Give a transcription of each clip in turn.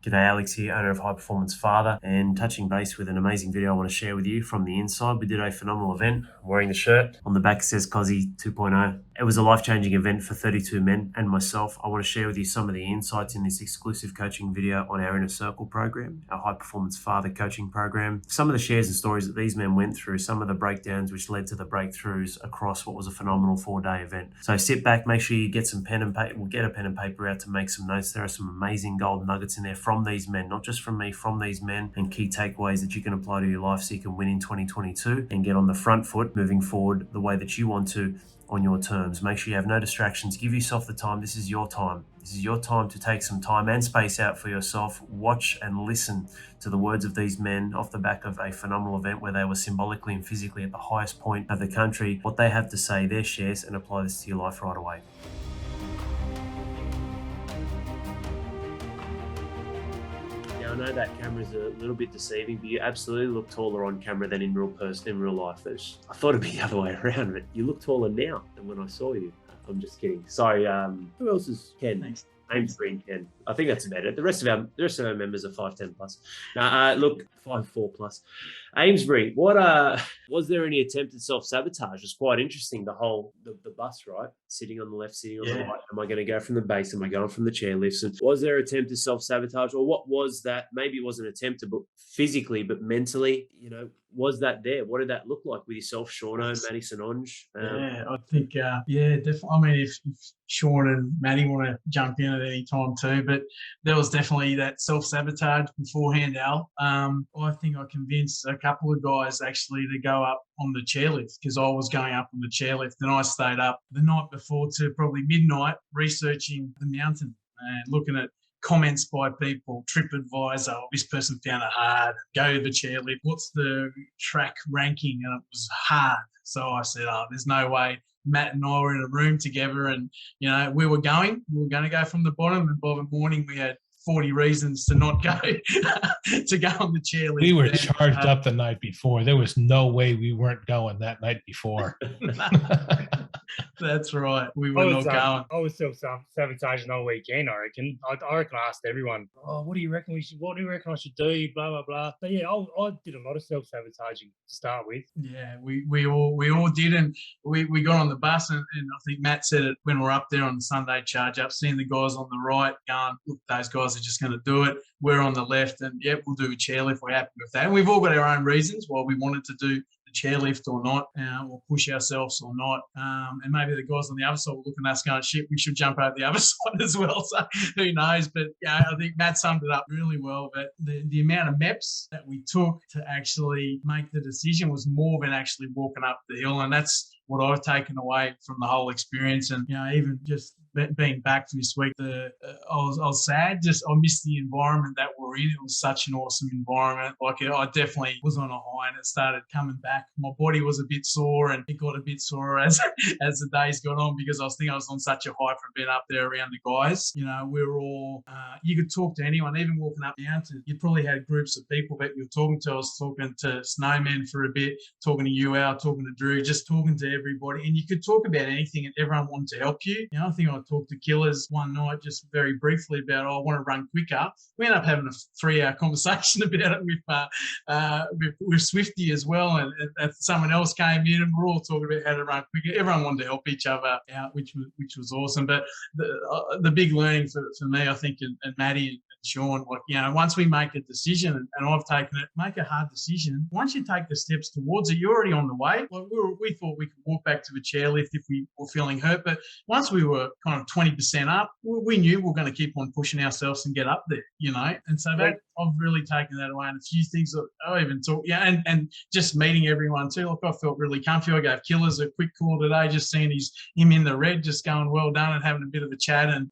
G'day, Alex here, owner of High Performance Father, and touching base with an amazing video I want to share with you from the inside. We did a phenomenal event. I'm wearing the shirt. On the back it says Kosci 2.0. It was a life-changing event for 32 men and myself. I want to share with you some of the insights in this exclusive coaching video on our Inner Circle program, our High Performance Father coaching program. Some of the shares and stories that these men went through, some of the breakdowns which led to the breakthroughs across what was a phenomenal 4-day event. So sit back, make sure you get some pen and paper. We'll get a pen and paper out to make some notes. There are some amazing gold nuggets in there from these men, not just from me, from these men, and key takeaways that you can apply to your life so you can win in 2022 and get on the front foot moving forward the way that you want to on your terms. Make sure you have no distractions. Give yourself the time. This is your time. This is your time to take some time and space out for yourself. Watch and listen to the words of these men off the back of a phenomenal event where they were symbolically and physically at the highest point of the country, what they have to say, their shares, and apply this to your life right away. Now, I know that camera's a little bit deceiving, but you absolutely look taller on camera than in real person, in real life. I thought it'd be the other way around, but you look taller now than when I saw you. I'm just kidding. Sorry, who else is Ken? Thanks. Amesbury and Ken. I think that's about it. The rest of our members are 5'10 plus. Look, 5'4 plus. Amesbury, was there any attempt at self-sabotage? It's quite interesting, the bus, right? Sitting on the left, sitting on the right. Am I going to go from the base? Am I going from the chairlifts? And was there an attempt to self-sabotage? Or what was that? Maybe it wasn't an attempt to, but physically, but mentally, was that there? What did that look like with yourself, Shauno, Matty Sononge? I think, definitely. I mean, if Sean and Matty want to jump in at any time too, but there was definitely that self-sabotage beforehand, Al. I think I convinced a couple of guys actually to go up on the chairlift because I was going up on the chairlift and I stayed up the night before to probably midnight researching the mountain and looking at comments by people, TripAdvisor, this person found it hard, go to the chairlift, what's the track ranking? And it was hard. So I said, there's no way. Matt and I were in a room together and, we were going to go from the bottom, and by the morning we had 40 reasons to not go, to go on the chairlift. We were charged up the night before. There was no way we weren't going that night before. That's right. We were not going. I was self-sabotaging all weekend, I reckon. I reckon I asked everyone, what do you reckon I should do? Blah, blah, blah. But yeah, I did a lot of self-sabotaging to start with. Yeah, we all did. And we got on the bus and I think Matt said it when we're up there on the Sunday charge up, seeing the guys on the right going, look, those guys are just going to do it. We're on the left and we'll do a chairlift. We're happy with that. And we've all got our own reasons why we wanted to do the chairlift or not, or push ourselves or not. And maybe the guys on the other side were looking at us going, shit, we should jump over the other side as well. So who knows? But I think Matt summed it up really well. But the amount of MEPs that we took to actually make the decision was more than actually walking up the hill. And that's what I've taken away from the whole experience. And, even just being back for this week, I was sad. I missed the environment that we're in. It was such an awesome environment. I definitely was on a high and it started coming back. My body was a bit sore and it got a bit sore as the days got on because I was on such a high from being up there around the guys. We were all, you could talk to anyone, even walking up the mountain. You probably had groups of people that you were talking to. I was talking to Snowman for a bit, talking to you, Al, talking to Drew, just talking to everybody. And you could talk about anything and everyone wanted to help you. I think I talked to Killers one night just very briefly about, I want to run quicker. We ended up having a 3-hour conversation about it with Swifty as well. And someone else came in and we're all talking about how to run quicker. Everyone wanted to help each other out, which was awesome. But the big learning for me, I think, and Matty and Sean, once we make a decision, and I've taken it, make a hard decision. Once you take the steps towards it, you're already on the way. We thought we could walk back to the chairlift if we were feeling hurt, but once we were kind of 20% up, we knew we were going to keep on pushing ourselves and get up there, And so that I've really taken that away. And a few things that I even talked, and just meeting everyone too. Look, I felt really comfy. I gave Killers a quick call today, just seeing him in the red, just going well done and having a bit of a chat. And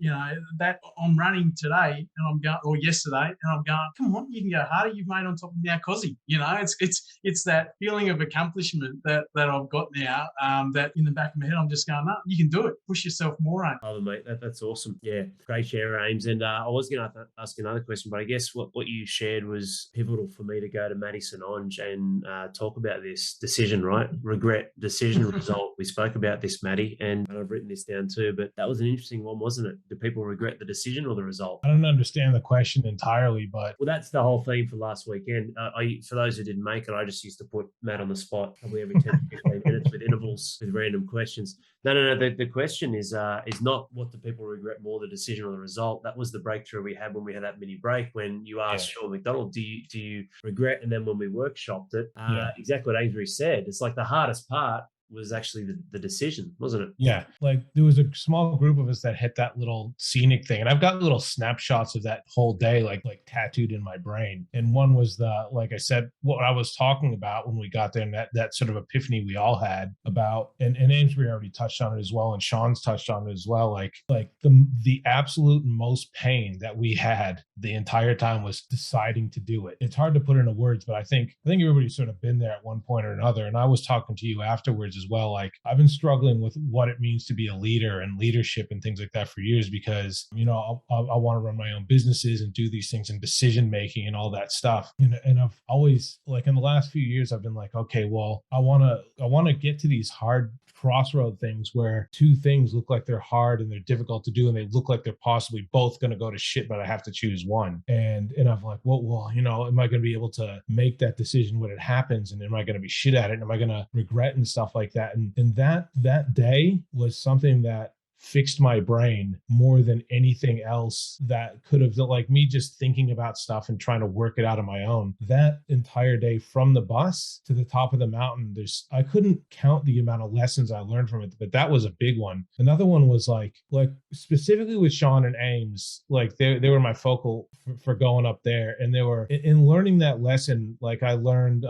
that I'm running today, and I'm going, or yesterday, and I'm going, come on, you can go harder. You've made on top of now, Kosci. It's that feeling of accomplishment that I've got now. That in the back of my head, I'm just going, no, you can do it. Push yourself more, mate. Oh, mate, that's awesome. Yeah, great share, Ames. And I was going to ask another question, but I guess what you you shared was pivotal for me to go to Matty Sononge and talk about this decision, right? Regret, decision, result. We spoke about this, Matty, and I've written this down too, but that was an interesting one, wasn't it? Do people regret the decision or the result? I don't understand the question entirely, but Well, that's the whole theme for last weekend. For those who didn't make it, I just used to put Matt on the spot probably every 10 to 15 minutes with intervals with random questions. No. The question is not what do people regret more, the decision or the result. That was the breakthrough we had when we had that mini break. When you asked Sean McDonald, do you regret? And then when we workshopped it, exactly what Avery said. It's like the hardest part was actually the decision, wasn't it? Yeah. Like there was a small group of us that hit that little scenic thing. And I've got little snapshots of that whole day, like tattooed in my brain. And one was like I said, what I was talking about when we got there, and that sort of epiphany we all had about, and Amesbury already touched on it as well. And Sean's touched on it as well. Like the absolute most pain that we had the entire time was deciding to do it. It's hard to put into words, but I think everybody's sort of been there at one point or another. And I was talking to you afterwards as well. Like I've been struggling with what it means to be a leader and leadership and things like that for years, because I want to run my own businesses and do these things and decision making and all that stuff. And I've always, like, in the last few years, I've been like, okay, well, I want to get to these hard crossroad things where two things look like they're hard and they're difficult to do, and they look like they're possibly both going to go to shit, but I have to choose one. And I'm like, well, am I going to be able to make that decision when it happens? And am I going to be shit at it? And am I going to regret and stuff like that? And that day was something that fixed my brain more than anything else that could have, like me just thinking about stuff and trying to work it out on my own. That entire day from the bus to the top of the mountain, I couldn't count the amount of lessons I learned from it, but that was a big one. Another one was like specifically with Sean and Ames, like they were my focal for going up there. And they were in learning that lesson. Like I learned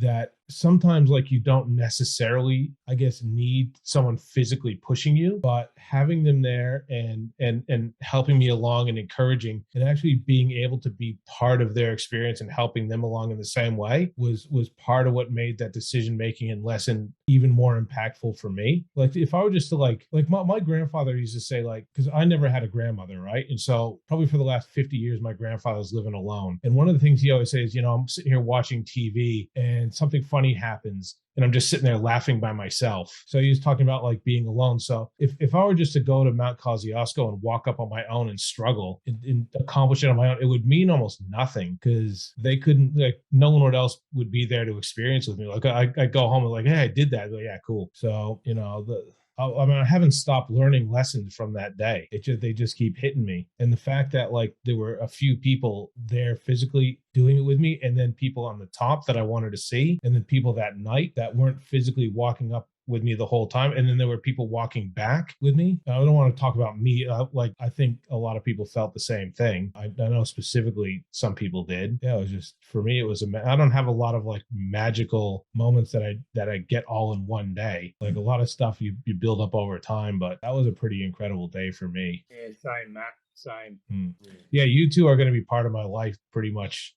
that sometimes, like, you don't necessarily, I guess, need someone physically pushing you, but having them there and helping me along and encouraging and actually being able to be part of their experience and helping them along in the same way was part of what made that decision making and lesson even more impactful for me. Like if I were just to like my grandfather used to say, like, because I never had a grandmother, right? And so probably for the last 50 years, my grandfather's living alone. And one of the things he always says, I'm sitting here watching TV and something funny happens and I'm just sitting there laughing by myself. So he was talking about like being alone. So if I were just to go to Mount Kosciuszko and walk up on my own and struggle and accomplish it on my own, it would mean almost nothing, because they couldn't, like, no one else would be there to experience with me. Like I go home and like, hey, I did that. Like, yeah, cool. So, I haven't stopped learning lessons from that day. They just keep hitting me. And the fact that like there were a few people there physically doing it with me, and then people on the top that I wanted to see, and then people that night that weren't physically walking up with me the whole time, and then there were people walking back with me. I don't want to talk about me. I think a lot of people felt the same thing. I know specifically some people did. Yeah, it was just, for me, it was I don't have a lot of like magical moments that I get all in one day. Like a lot of stuff you build up over time, but that was a pretty incredible day for me. Yeah, same, Matt. Same. Yeah, you two are going to be part of my life pretty much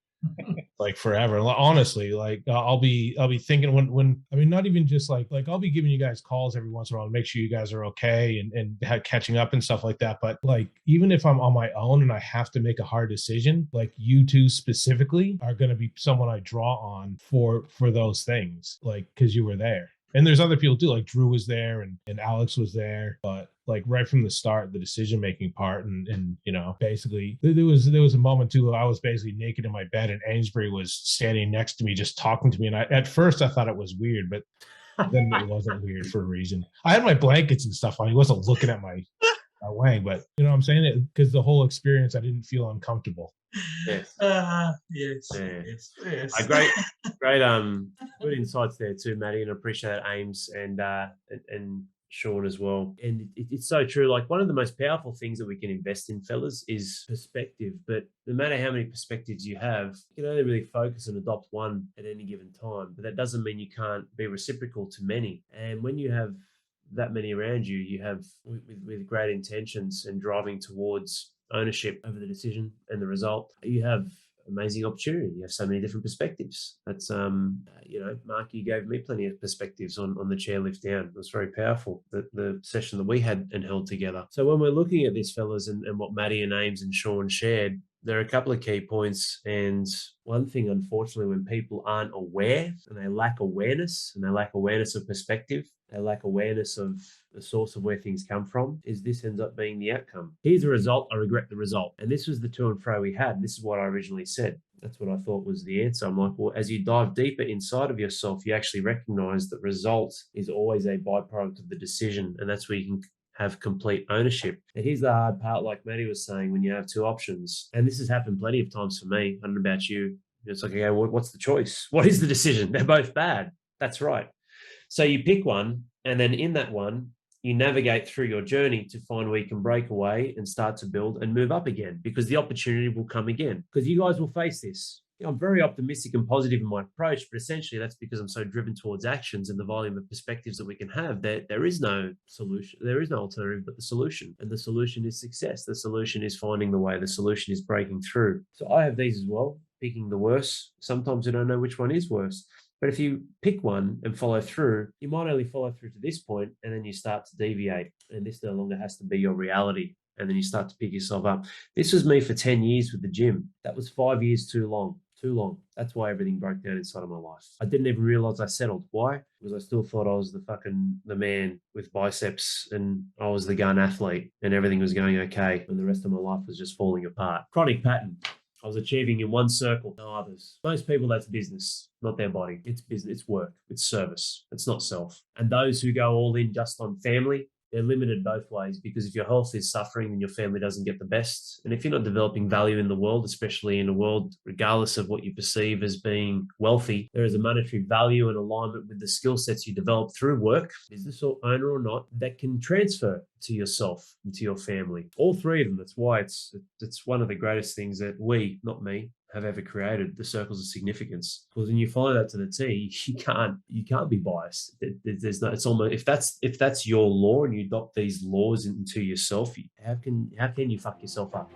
like forever. Honestly, like I'll be thinking when I mean, not even just like I'll be giving you guys calls every once in a while to make sure you guys are okay and catching up and stuff like that. But like, even if I'm on my own and I have to make a hard decision, like you two specifically are going to be someone I draw on for those things, like, because you were there. And there's other people too, like Drew was there and Alex was there, but like right from the start, the decision-making part, and basically there was a moment too where I was basically naked in my bed and Amesbury was standing next to me just talking to me. And at first I thought it was weird, but then it wasn't weird for a reason. I had my blankets and stuff on. He wasn't looking at my wang, but you know what I'm saying? It, because the whole experience, I didn't feel uncomfortable. Yes. Yes. Great good insights there too, Matty, and I appreciate Ames and Sean as well. And it's so true. Like, one of the most powerful things that we can invest in, fellas, is perspective. But no matter how many perspectives you have, you can only really focus and adopt one at any given time. But that doesn't mean you can't be reciprocal to many. And when you have that many around you, you have with great intentions and driving towards ownership over the decision and the result, you have amazing opportunity. You have so many different perspectives. That's Mark, you gave me plenty of perspectives on the chairlift down. It was very powerful, the session that we had and held together. So when we're looking at this, fellas, and what Matty and Ames and Sean shared, there are a couple of key points. And one thing, unfortunately, when people aren't aware and they lack awareness of perspective, they lack awareness of the source of where things come from, is this ends up being the outcome. Here's the result, I regret the result. And this was the to and fro we had. This is what I originally said. That's what I thought was the answer. I'm like, well, as you dive deeper inside of yourself, you actually recognize that result is always a byproduct of the decision. And that's where you can have complete ownership. And here's the hard part, like Maddie was saying, when you have two options. And this has happened plenty of times for me. I don't know about you. It's like, okay, what's the choice? What is the decision? They're both bad. That's right. So you pick one, and then in that one, you navigate through your journey to find where you can break away and start to build and move up again, because the opportunity will come again, because you guys will face this. I'm very optimistic and positive in my approach, but essentially that's because I'm so driven towards actions and the volume of perspectives that we can have. There is no solution. There is no alternative but the solution. And the solution is success. The solution is finding the way. The solution is breaking through. So I have these as well, picking the worst. Sometimes I don't know which one is worse. But if you pick one and follow through, you might only follow through to this point, and then you start to deviate. And this no longer has to be your reality. And then you start to pick yourself up. This was me for 10 years with the gym. That was 5 years too long. Too long. That's why everything broke down inside of my life. I didn't even realize I settled. Why? Because I still thought I was the man with biceps, and I was the gun athlete, and everything was going okay, and the rest of my life was just falling apart. Chronic pattern. I was achieving in one circle, no others. Most people, that's business, not their body. It's business, it's work, it's service. It's not self. And those who go all in just on family, they're limited both ways, because if your health is suffering, then your family doesn't get the best. And if you're not developing value in the world, especially in a world, regardless of what you perceive as being wealthy, there is a monetary value and alignment with the skill sets you develop through work, business or owner or not, that can transfer to yourself and to your family. All three of them. That's why it's one of the greatest things that we, not me, have ever created, the circles of significance. Because when you follow that to the T, you can't be biased. There's no, it's almost, if that's your law and you adopt these laws into yourself, how can you fuck yourself up?